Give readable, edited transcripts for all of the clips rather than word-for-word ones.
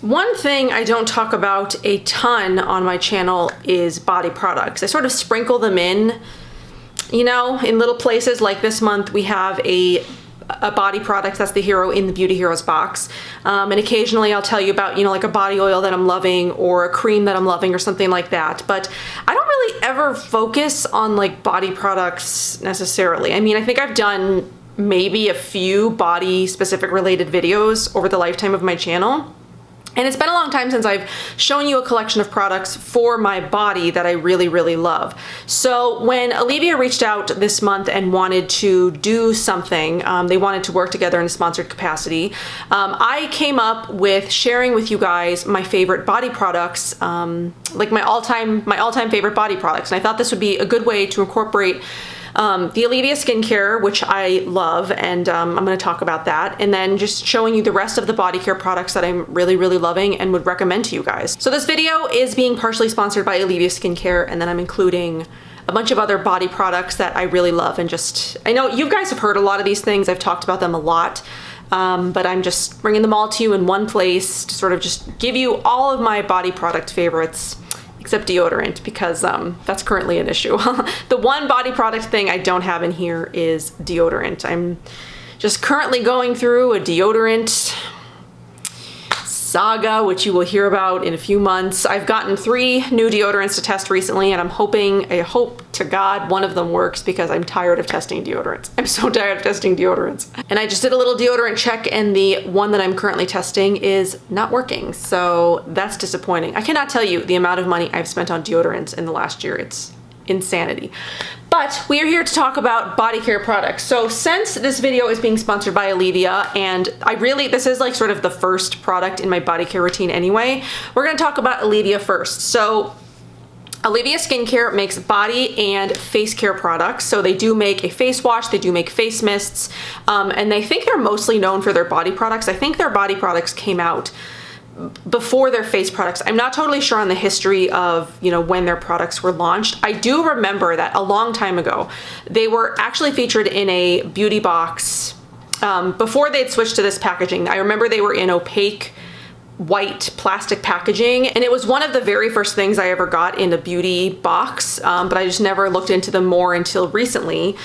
One thing I don't talk about a ton on my channel is body products. I sort of sprinkle them in, you know, in little places. Like this month we have a body product that's the hero in the Beauty Heroes box. And occasionally I'll tell you about, you know, like a body oil that I'm loving or a cream that I'm loving or something like that. But I don't really ever focus on like body products necessarily. I mean, I think I've done maybe a few body specific related videos over the lifetime of my channel. And it's been a long time since I've shown you a collection of products for my body that I really, really love. So when Olivia reached out this month and wanted to do something, they wanted to work together in a sponsored capacity, I came up with sharing with you guys my favorite body products, like my all-time favorite body products. And I thought this would be a good way to incorporate the Olevia Skincare, which I love, and I'm going to talk about that, and then just showing you the rest of the body care products that I'm really, really loving and would recommend to you guys. So this video is being partially sponsored by Olevia Skincare, and then I'm including a bunch of other body products that I really love. And just, I know you guys have heard a lot of these things, I've talked about them a lot, but I'm just bringing them all to you in one place to sort of just give you all of my body product favorites, except deodorant, because that's currently an issue. The one body product thing I don't have in here is deodorant. I'm just currently going through a deodorant saga, which you will hear about in a few months. I've gotten 3 new deodorants to test recently, and I hope to God one of them works, because I'm tired of testing deodorants. I'm so tired of testing deodorants. And I just did a little deodorant check, and the one that I'm currently testing is not working. So that's disappointing. I cannot tell you the amount of money I've spent on deodorants in the last year. It's insanity. But we are here to talk about body care products. So since this video is being sponsored by Olivia, and this is like sort of the first product in my body care routine anyway, we're gonna talk about Olivia first. So Olevia Skincare makes body and face care products. So they do make a face wash, they do make face mists, and I think they're mostly known for their body products. I think their body products came out before their face products. I'm not totally sure on the history of, you know, when their products were launched. I do remember that a long time ago, they were actually featured in a beauty box before they'd switched to this packaging. I remember they were in opaque white plastic packaging, and it was one of the very first things I ever got in a beauty box, but I just never looked into them more until recently.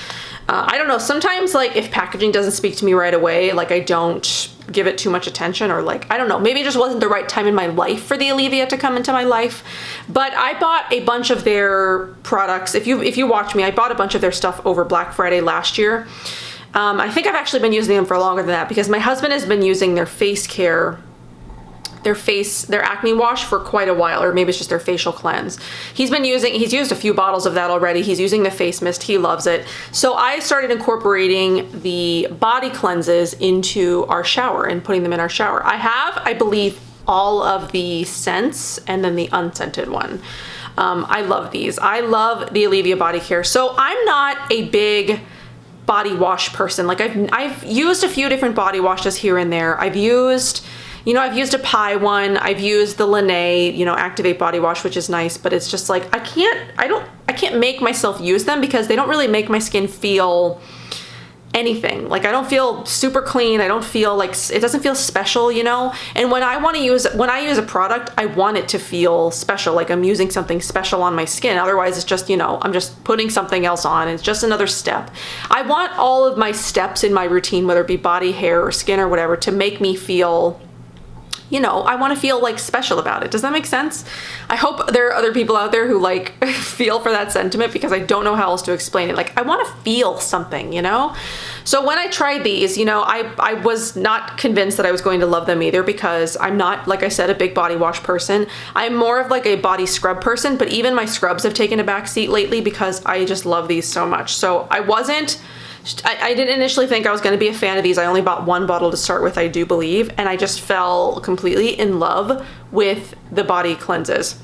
I don't know, sometimes like if packaging doesn't speak to me right away, like I don't give it too much attention, or like, I don't know, maybe it just wasn't the right time in my life for the Olevia to come into my life. But I bought a bunch of their products. If you watch me, I bought a bunch of their stuff over Black Friday last year. I think I've actually been using them for longer than that, because my husband has been using their face care, their acne wash for quite a while, or maybe it's just their facial cleanse. He's used a few bottles of that already. He's using the face mist, he loves it. So I started incorporating the body cleanses into our shower and putting them in our shower. I have, I believe, all of the scents and then the unscented one. I love these. I love the Olevia body care. So I'm not a big body wash person. Like I've used a few different body washes here and there. I've used a Pi one, I've used the Laneige, you know, Activate body wash, which is nice, but it's just like, I can't make myself use them, because they don't really make my skin feel anything. Like I don't feel super clean. I don't feel like, it doesn't feel special, you know? And when I use a product, I want it to feel special, like I'm using something special on my skin. Otherwise it's just, you know, I'm just putting something else on. It's just another step. I want all of my steps in my routine, whether it be body, hair, or skin or whatever, to make me feel, you know, I want to feel like special about it. Does that make sense? I hope there are other people out there who like feel for that sentiment, because I don't know how else to explain it. Like I want to feel something, you know? So when I tried these, you know, I was not convinced that I was going to love them either, because I'm not, like I said, a big body wash person. I'm more of like a body scrub person, but even my scrubs have taken a back seat lately because I just love these so much. So I didn't initially think I was going to be a fan of these. I only bought 1 bottle to start with, I do believe, and I just fell completely in love with the body cleanses.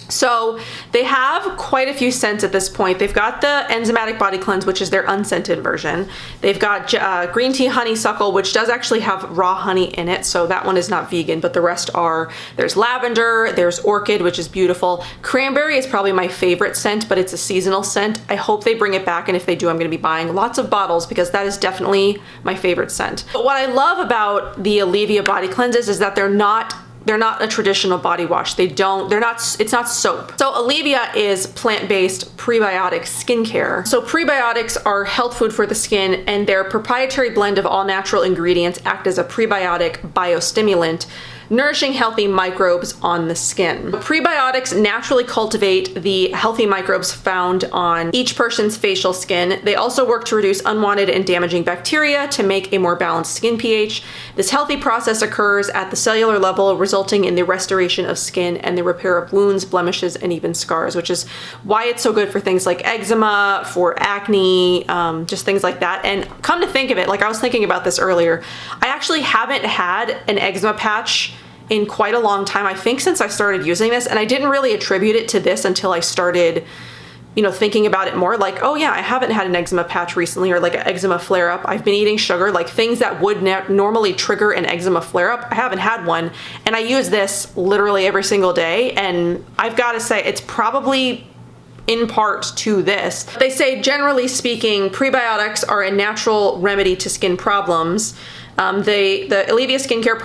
So they have quite a few scents at this point. They've got the enzymatic body cleanse, which is their unscented version. They've got green tea honeysuckle, which does actually have raw honey in it, so that one is not vegan, but the rest are. There's lavender, there's orchid, which is beautiful. Cranberry is probably my favorite scent, but it's a seasonal scent. I hope they bring it back, and if they do, I'm going to be buying lots of bottles because that is definitely my favorite scent. But what I love about the Olevia body cleanses is that they're not they're not a traditional body wash. It's not soap. So Olevia is plant-based prebiotic skincare. So prebiotics are health food for the skin, and their proprietary blend of all natural ingredients act as a prebiotic biostimulant, nourishing healthy microbes on the skin. Prebiotics naturally cultivate the healthy microbes found on each person's facial skin. They also work to reduce unwanted and damaging bacteria to make a more balanced skin pH. This healthy process occurs at the cellular level, resulting in the restoration of skin and the repair of wounds, blemishes, and even scars, which is why it's so good for things like eczema, for acne, just things like that. And come to think of it, like I was thinking about this earlier, I actually haven't had an eczema patch in quite a long time. I think since I started using this, and I didn't really attribute it to this until I started, thinking about it more, like, oh yeah, I haven't had an eczema patch recently, or like an eczema flare-up. I've been eating sugar, like things that would normally trigger an eczema flare-up. I haven't had one, and I use this literally every single day, and I've got to say it's probably in part to this. They say, generally speaking, prebiotics are a natural remedy to skin problems. The Olevia Skincare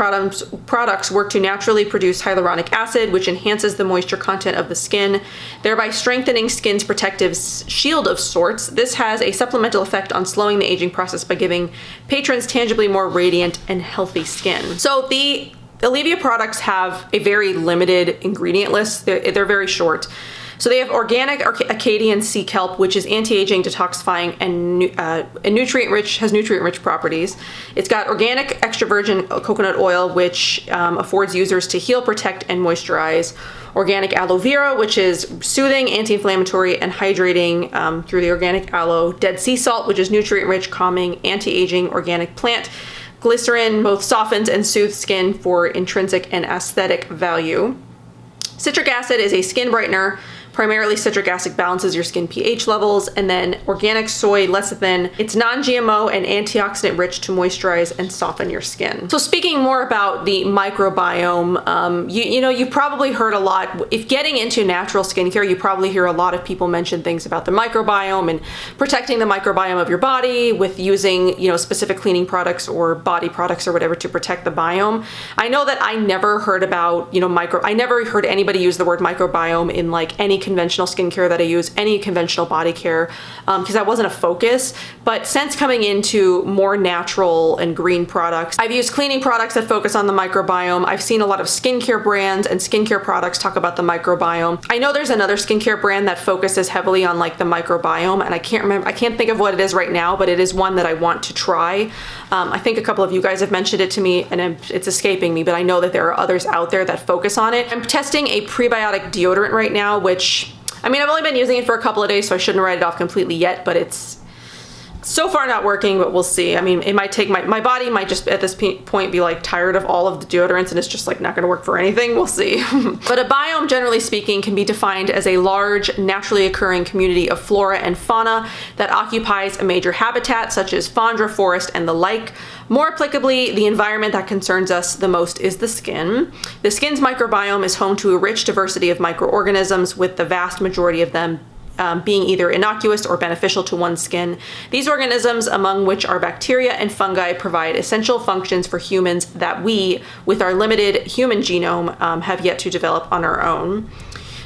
products work to naturally produce hyaluronic acid, which enhances the moisture content of the skin, thereby strengthening skin's protective shield of sorts. This has a supplemental effect on slowing the aging process by giving patrons tangibly more radiant and healthy skin. So the Olevia products have a very limited ingredient list. They're very short. So they have organic Acadian sea kelp, which is anti-aging, detoxifying, and has nutrient-rich properties. It's got organic extra virgin coconut oil, which affords users to heal, protect, and moisturize. Organic aloe vera, which is soothing, anti-inflammatory, and hydrating through the organic aloe. Dead sea salt, which is nutrient-rich, calming, anti-aging, organic plant. Glycerin both softens and soothes skin for intrinsic and aesthetic value. Citric acid is a skin brightener. Primarily, citric acid balances your skin pH levels, and then organic soy lecithin. It's non-GMO and antioxidant rich to moisturize and soften your skin. So speaking more about the microbiome, you've probably heard a lot. If getting into natural skincare, you probably hear a lot of people mention things about the microbiome and protecting the microbiome of your body with using, specific cleaning products or body products or whatever to protect the biome. I know that I never heard about, I never heard anybody use the word microbiome in like any conventional skincare that I use, any conventional body care, because that wasn't a focus. But since coming into more natural and green products, I've used cleaning products that focus on the microbiome. I've seen a lot of skincare brands and skincare products talk about the microbiome. I know there's another skincare brand that focuses heavily on like the microbiome, and I can't think of what it is right now, but it is one that I want to try. I think a couple of you guys have mentioned it to me, and it's escaping me, but I know that there are others out there that focus on it. I'm testing a prebiotic deodorant right now, which, I've only been using it for a couple of days, so I shouldn't write it off completely yet, but it's so far not working, but we'll see. It might take, my body might just at this point be like tired of all of the deodorants, and it's just like not gonna work for anything. We'll see. But a biome, generally speaking, can be defined as a large, naturally occurring community of flora and fauna that occupies a major habitat, such as Fondra forest and the like. More applicably, the environment that concerns us the most is the skin. The skin's microbiome is home to a rich diversity of microorganisms, with the vast majority of them being either innocuous or beneficial to one's skin. These organisms, among which are bacteria and fungi, provide essential functions for humans that we, with our limited human genome, have yet to develop on our own.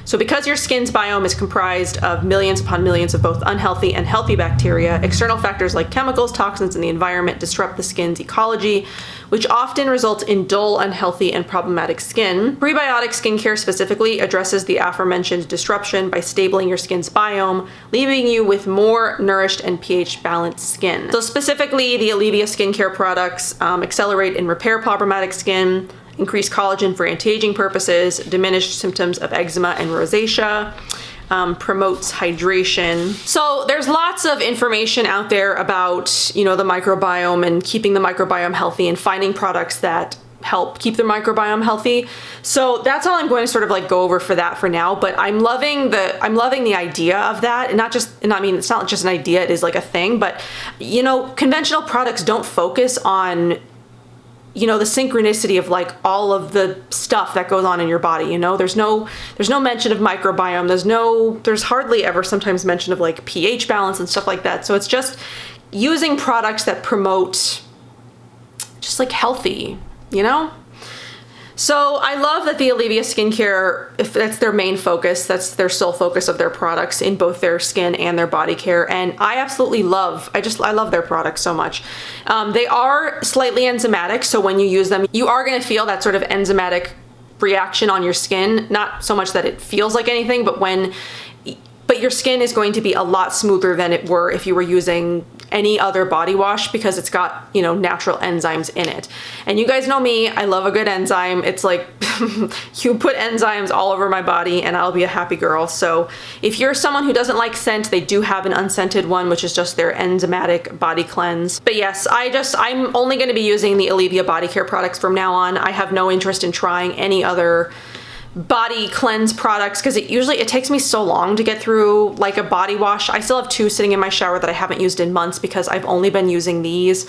So because your skin's biome is comprised of millions upon millions of both unhealthy and healthy bacteria, external factors like chemicals, toxins, and the environment disrupt the skin's ecology, which often results in dull, unhealthy, and problematic skin. Prebiotic skincare specifically addresses the aforementioned disruption by stabling your skin's biome, leaving you with more nourished and pH-balanced skin. So specifically, the Olevia Skincare products accelerate and repair problematic skin, increase collagen for anti-aging purposes, diminish symptoms of eczema and rosacea, promotes hydration. So there's lots of information out there about, the microbiome and keeping the microbiome healthy and finding products that help keep the microbiome healthy. So that's all I'm going to sort of like go over for that for now, but I'm loving the idea of that. And it's not just an idea, it is like a thing, but conventional products don't focus on the synchronicity of like all of the stuff that goes on in your body. There's no mention of microbiome. There's hardly ever sometimes mention of like pH balance and stuff like that. So it's just using products that promote just like healthy, So I love that the Olevia Skincare, if that's their main focus, that's their sole focus of their products in both their skin and their body care. And I absolutely love, I love their products so much. They are slightly enzymatic, so when you use them, you are gonna feel that sort of enzymatic reaction on your skin. Not so much that it feels like anything, but your skin is going to be a lot smoother than it were if you were using any other body wash, because it's got, you know, natural enzymes in it. And you guys know me, I love a good enzyme. It's like you put enzymes all over my body and I'll be a happy girl. So if you're someone who doesn't like scent, they do have an unscented one, which is just their enzymatic body cleanse. But yes, I'm only going to be using the Olevia body care products from now on. I have no interest in trying any other body cleanse products, because it takes me so long to get through like a body wash. I still have 2 sitting in my shower that I haven't used in months because I've only been using these.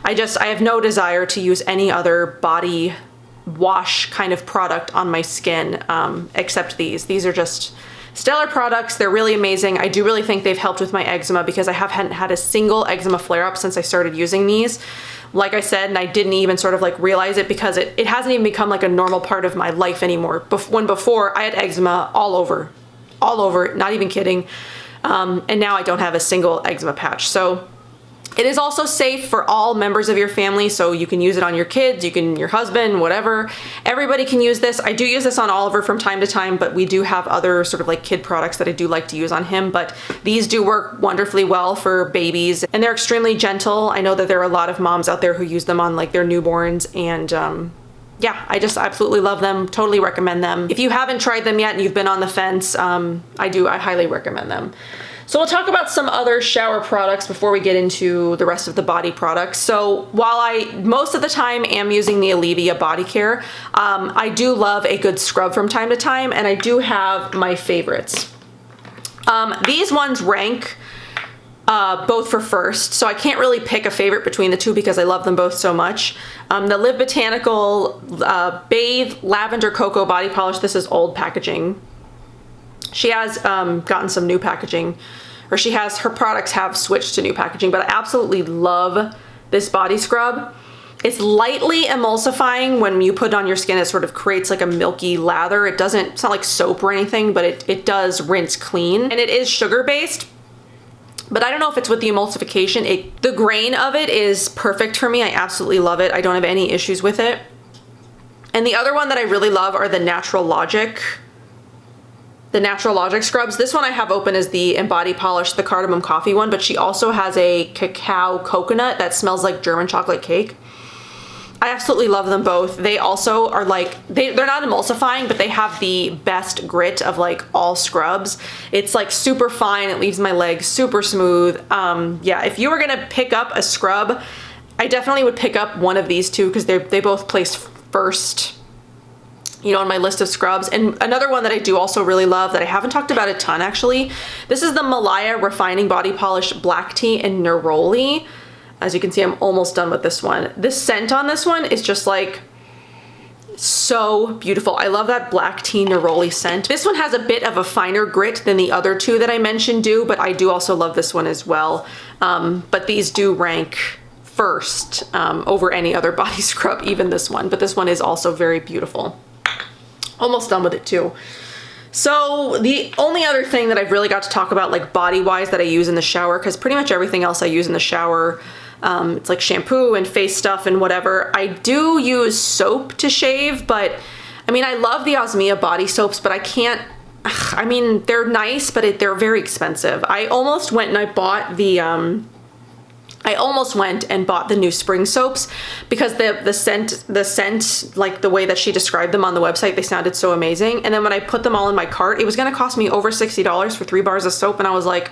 I have no desire to use any other body wash kind of product on my skin except these. These are just stellar products. They're really amazing. I do really think they've helped with my eczema, because I haven't had a single eczema flare-up since I started using these. Like I said, and I didn't even sort of like realize it because it hasn't even become like a normal part of my life anymore. When before I had eczema all over, not even kidding. And now I don't have a single eczema patch. So it is also safe for all members of your family, so you can use it on your kids, your husband, whatever. Everybody can use this. I do use this on Oliver from time to time, but we do have other sort of like kid products that I do like to use on him, but these do work wonderfully well for babies, and they're extremely gentle. I know that there are a lot of moms out there who use them on like their newborns, and yeah, I just absolutely love them. Totally recommend them. If you haven't tried them yet and you've been on the fence, I highly recommend them. So we'll talk about some other shower products before we get into the rest of the body products. So while I most of the time am using the Olevia body care, I do love a good scrub from time to time, and I do have my favorites. These ones rank both for first, so I can't really pick a favorite between the two because I love them both so much. The Live Botanical Bathe Lavender Cocoa Body Polish. This is old packaging. She has gotten some new packaging, or her products have switched to new packaging, but I absolutely love this body scrub. It's lightly emulsifying. When you put it on your skin, it sort of creates like a milky lather. It's not like soap or anything, but it does rinse clean, and it is sugar-based. But I don't know if it's with the emulsification. The grain of it is perfect for me. I absolutely love it. I don't have any issues with it. And the other one that I really love are the Natural Logic scrubs. This one I have open is the Embody Polish, the cardamom coffee one, but she also has a cacao coconut that smells like German chocolate cake. I absolutely love them both. They also are like, they're not emulsifying, but they have the best grit of like all scrubs. It's like super fine. It leaves my legs super smooth. Yeah, if you were gonna pick up a scrub, I definitely would pick up one of these two, because they both placed first, you know, on my list of scrubs. And another one that I do also really love that I haven't talked about a ton actually, this is the Malaya Refining Body Polish Black Tea and Neroli. As you can see, I'm almost done with this one. This scent on this one is just like so beautiful. I love that black tea neroli scent. This one has a bit of a finer grit than the other two that I mentioned do, but I do also love this one as well. But these do rank first over any other body scrub, even this one. But this one is also very beautiful. Almost done with it too. So the only other thing that I've really got to talk about like body wise that I use in the shower, because pretty much everything else I use in the shower, it's like shampoo and face stuff and whatever. I do use soap to shave, but I mean, I love the Osmia body soaps, but I can't, I mean, they're nice, but they're very expensive. I almost went and bought the new spring soaps because the scent, like the way that she described them on the website, they sounded so amazing. And then when I put them all in my cart, it was gonna cost me over $60 for 3 bars of soap, and I was like,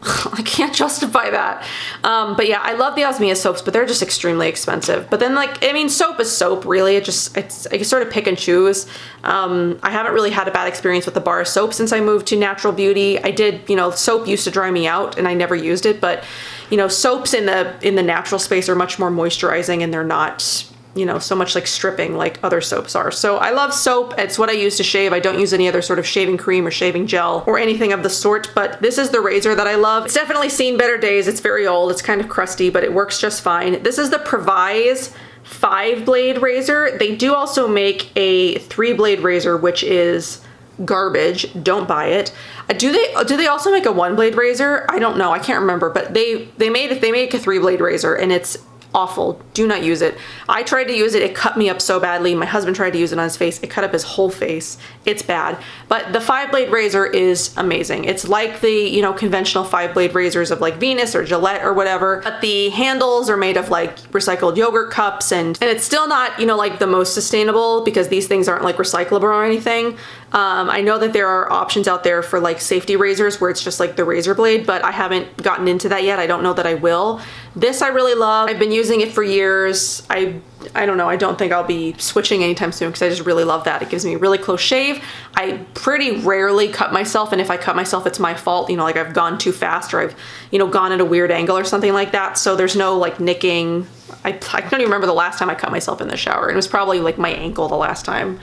I can't justify that. But yeah, I love the Osmia soaps, but they're just extremely expensive. But then like, I mean, soap is soap really. I can sort of pick and choose. I haven't really had a bad experience with the bar of soap since I moved to Natural Beauty. I did, you know, soap used to dry me out and I never used it, but you know, soaps in the natural space are much more moisturizing, and they're not, you know, so much like stripping like other soaps are. So I love soap. It's what I use to shave. I don't use any other sort of shaving cream or shaving gel or anything of the sort, but this is the razor that I love. It's definitely seen better days. It's very old. It's kind of crusty, but it works just fine. This is the Provise 5-blade razor. They do also make a 3-blade razor, which is garbage. Don't buy it. Do they also make a 1-blade razor? I don't know. I can't remember, but they make a 3-blade razor, and it's awful. Do not use it. I tried to use it. It cut me up so badly. My husband tried to use it on his face. It cut up his whole face. It's bad. But the 5-blade razor is amazing. It's like the, you know, conventional 5-blade razors of like Venus or Gillette or whatever. But the handles are made of like recycled yogurt cups, and it's still not, you know, like the most sustainable because these things aren't like recyclable or anything. I know that there are options out there for like safety razors where it's just like the razor blade, but I haven't gotten into that yet. I don't know that I will. This I really love. I've been using it for years. I don't know. I don't think I'll be switching anytime soon because I just really love that. It gives me a really close shave. I pretty rarely cut myself, and if I cut myself, it's my fault. You know, like I've gone too fast or I've, you know, gone at a weird angle or something like that. So there's no like nicking. I don't even remember the last time I cut myself in the shower. It was probably like my ankle the last time,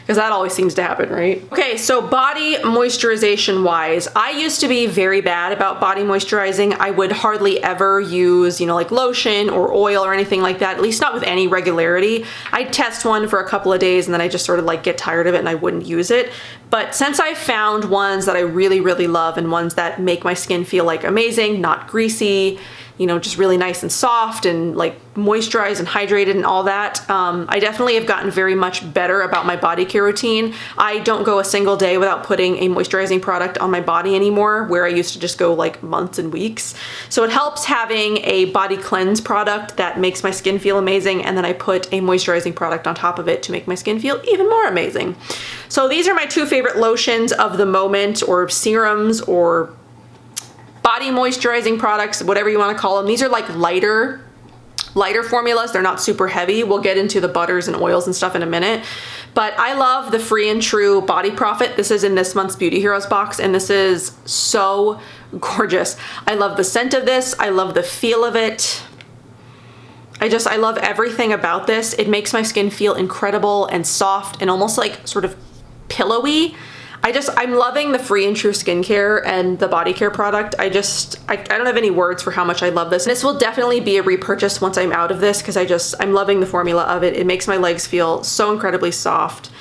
because that always seems to happen, right? Okay, so body moisturization wise, I used to be very bad about body moisturizing. I would hardly ever use, you know, like lotion or oil or anything like that, at least not with any regularity. I'd test one for a couple of days and then I just sort of like get tired of it and I wouldn't use it. But since I found ones that I really, really love and ones that make my skin feel like amazing, not greasy, you know, just really nice and soft and like moisturized and hydrated and all that. I definitely have gotten very much better about my body care routine. I don't go a single day without putting a moisturizing product on my body anymore, where I used to just go like months and weeks. So it helps having a body cleanse product that makes my skin feel amazing, and then I put a moisturizing product on top of it to make my skin feel even more amazing. So these are my 2 favorite lotions of the moment, or serums, or body moisturizing products, whatever you want to call them. These are like lighter formulas. They're not super heavy. We'll get into the butters and oils and stuff in a minute. But I love the Free and True Body Profit. This is in this month's Beauty Heroes box, and this is so gorgeous. I love the scent of this. I love the feel of it. I love everything about this. It makes my skin feel incredible and soft and almost like sort of pillowy. I'm loving the Free and True skincare and the body care product. I don't have any words for how much I love this. This will definitely be a repurchase once I'm out of this, because I'm loving the formula of it. It makes my legs feel so incredibly soft.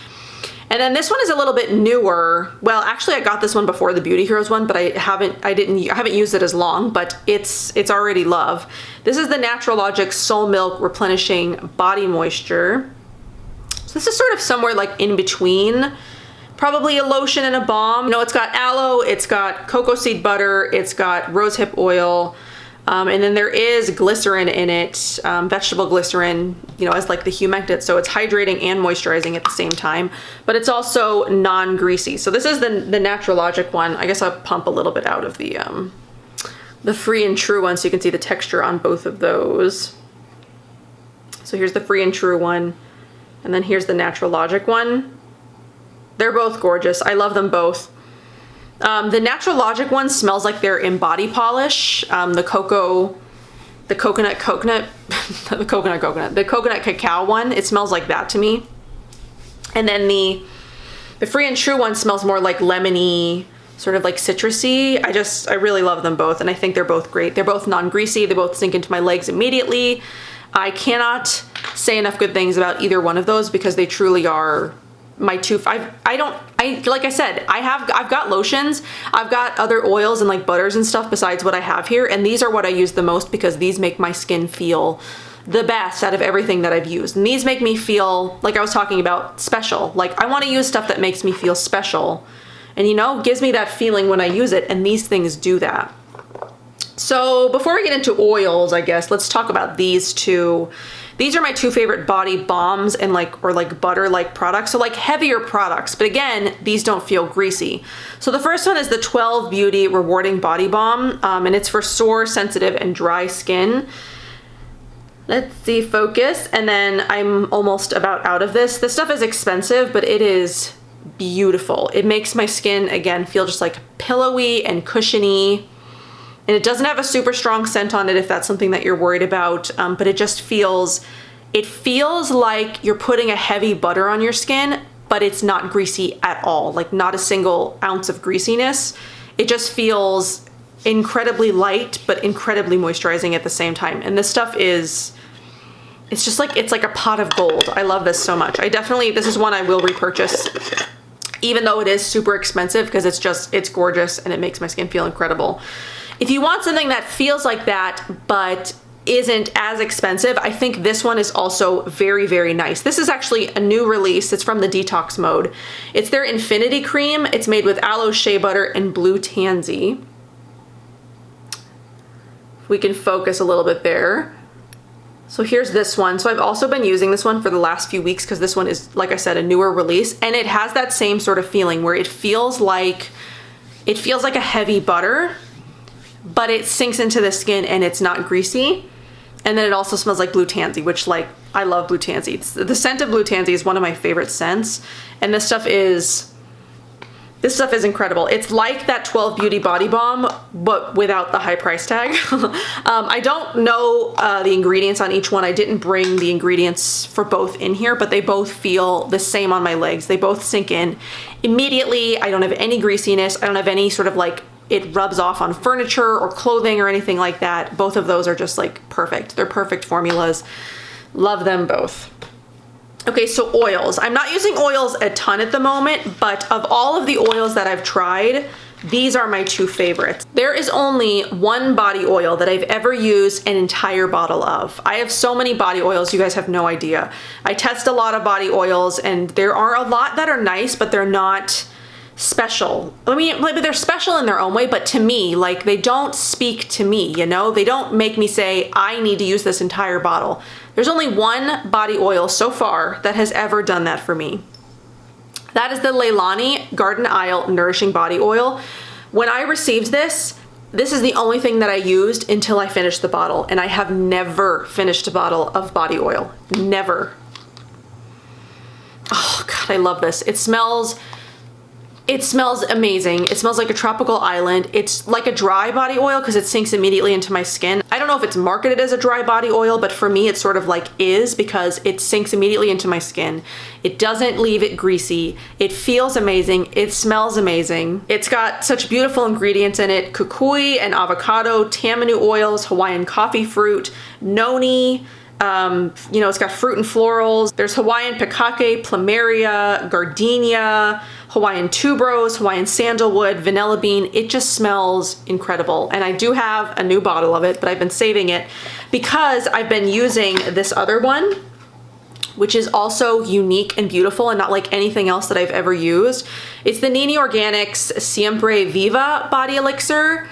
And then this one is a little bit newer. Well, actually I got this one before the Beauty Heroes one, but I haven't used it as long, but it's already love. This is the Natural Logic Soul Milk Replenishing Body Moisture. So this is sort of somewhere like in between probably a lotion and a balm. You know, it's got aloe, it's got cocoa seed butter, it's got rosehip oil, and then there is glycerin in it, vegetable glycerin, you know, as like the humectant. So it's hydrating and moisturizing at the same time, but it's also non-greasy. So this is the Natural Logic one. I guess I'll pump a little bit out of the Free and True one so you can see the texture on both of those. So here's the Free and True one, and then here's the Natural Logic one. They're both gorgeous. I love them both. The Natural Logic one smells like they're in body polish. The coconut cacao one, it smells like that to me. And then the Free and True one smells more like lemony, sort of like citrusy. I really love them both, and I think they're both great. They're both non-greasy. They both sink into my legs immediately. I cannot say enough good things about either one of those because they truly are my 2. Like I said, I've got lotions, I've got other oils and like butters and stuff besides what I have here, and these are what I use the most because these make my skin feel the best out of everything that I've used. And these make me feel, like I was talking about, special. Like I want to use stuff that makes me feel special, and you know, gives me that feeling when I use it, and these things do that. So before we get into oils, I guess let's talk about these 2. These are my 2 favorite body balms and or butter-like products. So like heavier products, but again, these don't feel greasy. So the first one is the 12 Beauty Rewarding Body Balm, and it's for sore, sensitive, and dry skin. Let's see, focus. And then I'm almost about out of this. This stuff is expensive, but it is beautiful. It makes my skin, again, feel just like pillowy and cushiony. And it doesn't have a super strong scent on it if that's something that you're worried about, but it just feels like you're putting a heavy butter on your skin, but it's not greasy at all, like not a single ounce of greasiness. It just feels incredibly light, but incredibly moisturizing at the same time. And this stuff is It's just like, it's like a pot of gold. I love this so much. This is one I will repurchase, even though it is super expensive, because it's gorgeous and it makes my skin feel incredible. If you want something that feels like that, but isn't as expensive, I think this one is also very, very nice. This is actually a new release. It's from the Detox mode. It's their Infinity Cream. It's made with aloe shea butter and blue tansy. We can focus a little bit there. So here's this one. So I've also been using this one for the last few weeks because this one is, like I said, a newer release, and it has that same sort of feeling where it feels like a heavy butter, but it sinks into the skin and it's not greasy. And then it also smells like blue tansy, which, like, I love blue tansy. The scent of blue tansy is one of my favorite scents, and this stuff is incredible. It's like that 12 Beauty Body Balm, but without the high price tag. I don't know the ingredients on each one. I didn't bring the ingredients for both in here, but they both feel the same on my legs. They both sink in immediately. I don't have any greasiness. I don't have any sort of like, it rubs off on furniture or clothing or anything like that. Both of those are just like perfect. They're perfect formulas. Love them both. Okay, so oils. I'm not using oils a ton at the moment, but of all of the oils that I've tried, these are my two favorites. There is only one body oil that I've ever used an entire bottle of. I have so many body oils, you guys have no idea. I test a lot of body oils, and there are a lot that are nice, but they're not special. I mean, like, they're special in their own way, but to me, like, they don't speak to me, you know? They don't make me say, I need to use this entire bottle. There's only one body oil so far that has ever done that for me. That is the Leilani Garden Isle Nourishing Body Oil. When I received this is the only thing that I used until I finished the bottle, and I have never finished a bottle of body oil. Never. Oh God, I love this. It smells amazing. It smells like a tropical island. It's like a dry body oil because it sinks immediately into my skin. I don't know if it's marketed as a dry body oil, but for me it sort of like is, because it sinks immediately into my skin. It doesn't leave it greasy. It feels amazing. It smells amazing. It's got such beautiful ingredients in it: kukui and avocado, tamanu oils, Hawaiian coffee fruit, noni. You know, it's got fruit and florals. There's Hawaiian pikake, plumeria, gardenia, Hawaiian tuberose, Hawaiian sandalwood, vanilla bean. It just smells incredible. And I do have a new bottle of it, but I've been saving it because I've been using this other one, which is also unique and beautiful and not like anything else that I've ever used. It's the Nini Organics Siempre Viva Body Elixir.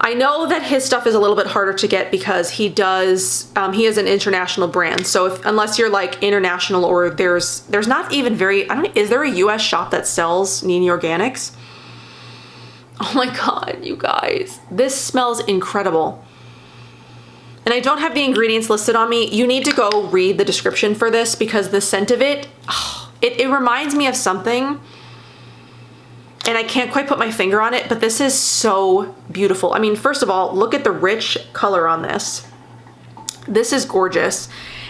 I know that his stuff is a little bit harder to get because he is an international brand. So unless you're like international, or there's not even is there a US shop that sells Nini Organics? Oh my God, you guys, this smells incredible. And I don't have the ingredients listed on me. You need to go read the description for this because the scent of it, it reminds me of something. And I can't quite put my finger on it, but this is so beautiful. I mean, first of all, look at the rich color on this. This is gorgeous.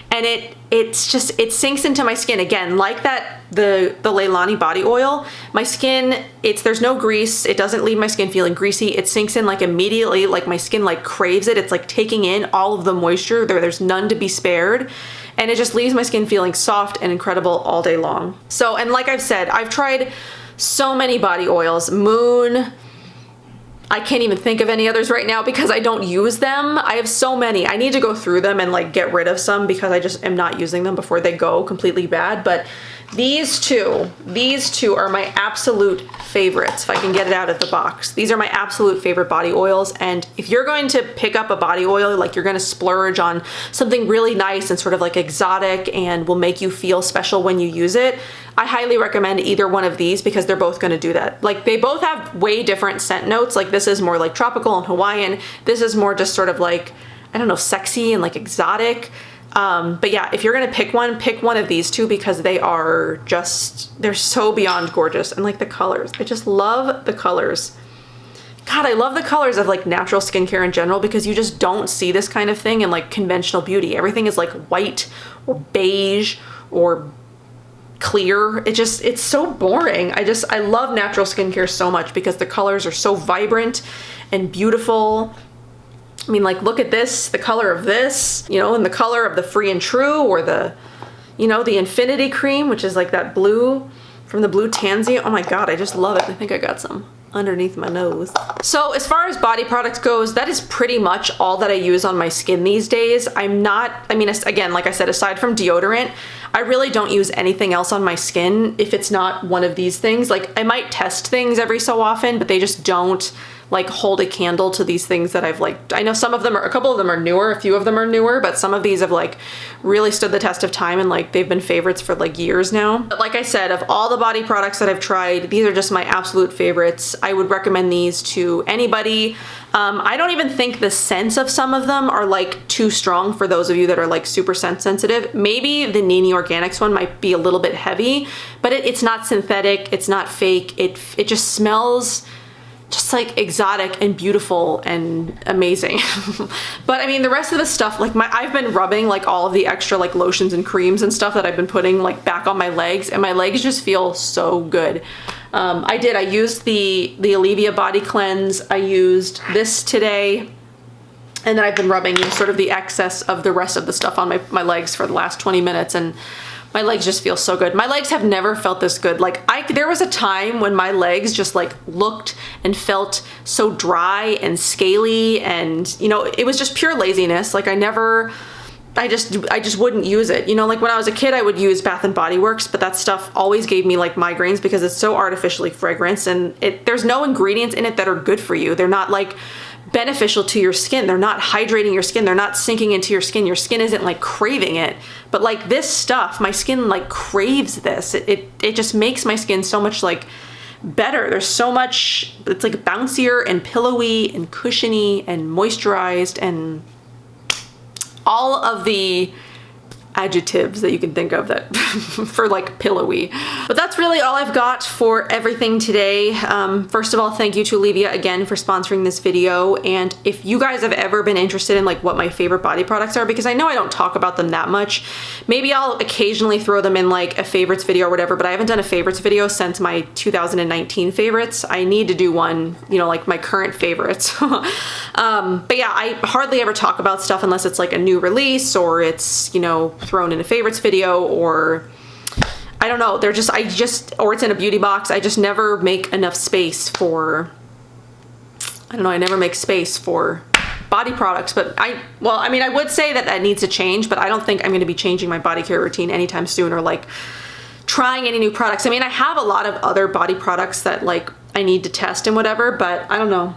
And it sinks into my skin. Again, like the Leilani body oil, my skin, there's no grease. It doesn't leave my skin feeling greasy. It sinks in like immediately, like my skin like craves it. It's like taking in all of the moisture. There's none to be spared. And it just leaves my skin feeling soft and incredible all day long. So, and like I've said, I've tried so many body oils. Moon, I can't even think of any others right now because I don't use them. I have so many. I need to go through them and like get rid of some because I just am not using them before they go completely bad. But these two are my absolute favorites if I can get it out of the box. These are my absolute favorite body oils. And if you're going to pick up a body oil, like you're going to splurge on something really nice and sort of like exotic and will make you feel special when you use it, I highly recommend either one of these because they're both going to do that. Like they both have way different scent notes. Like this is more like tropical and Hawaiian. This is more just sort of like, I don't know, sexy and like exotic. But yeah, if you're gonna pick one of these two because they're so beyond gorgeous. And like the colors, I just love the colors. God, I love the colors of like natural skincare in general because you just don't see this kind of thing in like conventional beauty. Everything is like white or beige or clear. It's so boring. I love natural skincare so much because the colors are so vibrant and beautiful. I mean, like, look at this, the color of this, you know, and the color of the Free and True, or the, you know, the Infinity Cream, which is like that blue from the Blue Tansy. Oh my God, I just love it. I think I got some underneath my nose. So as far as body products goes, that is pretty much all that I use on my skin these days. I mean, again, like I said, aside from deodorant, I really don't use anything else on my skin if it's not one of these things. Like, I might test things every so often, but they just don't like hold a candle to these things that I've like, I know some of them are, a couple of them are newer, a few of them are newer, but some of these have like really stood the test of time, and like they've been favorites for like years now. But like I said, of all the body products that I've tried, these are just my absolute favorites. I would recommend these to anybody. I don't even think the scents of some of them are like too strong for those of you that are like super scent sensitive. Maybe the Nini Organics one might be a little bit heavy, but it's not synthetic, it's not fake. It just smells just like exotic and beautiful and amazing. But I mean, the rest of the stuff, like I've been rubbing like all of the extra like lotions and creams and stuff that I've been putting like back on my legs, and my legs just feel so good. I used the Olevia body cleanse. I used this today, and then I've been rubbing sort of the excess of the rest of the stuff on my legs for the last 20 minutes, and my legs just feel so good. My legs have never felt this good. Like there was a time when my legs just like looked and felt so dry and scaly, and you know, it was just pure laziness. Like I just wouldn't use it. You know, like when I was a kid, I would use Bath and Body Works, but that stuff always gave me like migraines because it's so artificially fragranced, and there's no ingredients in it that are good for you. They're not like beneficial to your skin. They're not hydrating your skin. They're not sinking into your skin. Your skin isn't like craving it. But like this stuff, my skin like craves this. It just makes my skin so much like better. There's so much, it's like bouncier and pillowy and cushiony and moisturized and all of the adjectives that you can think of that for like pillowy. But that's really all I've got for everything today. First of all, thank you to Olivia again for sponsoring this video. And if you guys have ever been interested in like what my favorite body products are, because I know I don't talk about them that much, maybe I'll occasionally throw them in like a favorites video or whatever, but I haven't done a favorites video since my 2019 favorites. I need to do one, you know, like my current favorites. But yeah, I hardly ever talk about stuff unless it's like a new release, or it's, you know, thrown in a favorites video, or I don't know, or it's in a beauty box. I just never make enough space for, I don't know, I never make space for body products. But well, I mean, I would say that needs to change, but I don't think I'm going to be changing my body care routine anytime soon, or like trying any new products. I mean, I have a lot of other body products that like I need to test and whatever, but I don't know.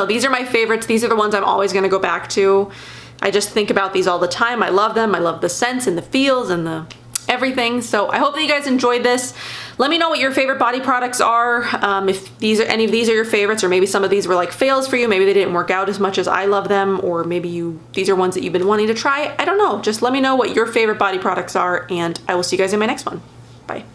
These are my favorites. These are the ones I'm always going to go back to. I just think about these all the time. I love them. I love the scents and the feels and the everything. So I hope that you guys enjoyed this. Let me know what your favorite body products are. If any of these are your favorites, or maybe some of these were like fails for you. Maybe they didn't work out as much as I love them, or maybe these are ones that you've been wanting to try. I don't know. Just let me know what your favorite body products are, and I will see you guys in my next one. Bye.